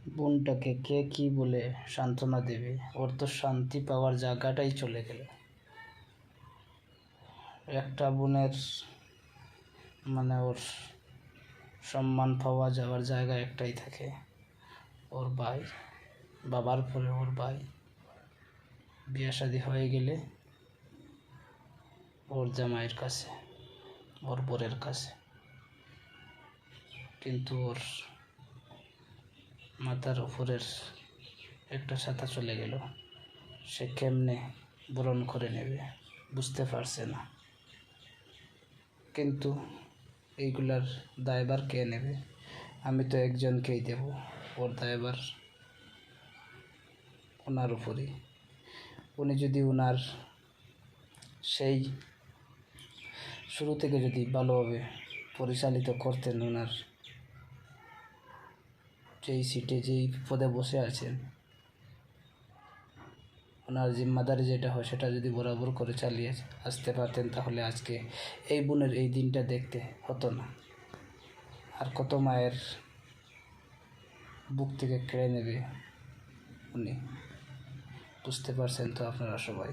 বোনটাকে কে কি বলে সান্ত্বনা দেবে? ওর তো শান্তি পাওয়ার জায়গাটাই চলে গেল। একটা বোনের মানে ওর সম্মান পাওয়া যাওয়ার জায়গা একটাই থাকে, ওর ভাই। বাবার পরে ওর ভাই। বিয়ে শাদী হয়ে গেলে ওর জামাইয়ের কাছে, ওর বোরের কাছে। কিন্তু ওর মাথার উপরের একটা ছাতা চলে গেল, সে কেমনে বরণ করে নেবে বুঝতে পারছে না। কিন্তু এইগুলার দায়ভার কে নেবে? আমি তো একজনকেই দেব, ওর দায়ভার ওনার উপরই। উনি যদি ওনার সেই শুরু থেকে যদি ভালোভাবে পরিচালিত করতেন, ওনার যেই সিটে যেই পদে বসে আছেন, ওনার জিম্মাদারি যেটা হয় সেটা যদি বরাবর করে চালিয়ে আসতে পারতেন, তাহলে আজকে এই বোনের এই দিনটা দেখতে হতো না। আর কত মায়ের বুক থেকে কেড়ে নেবে উনি, বুঝতে পারছেন তো আপনারা সবাই।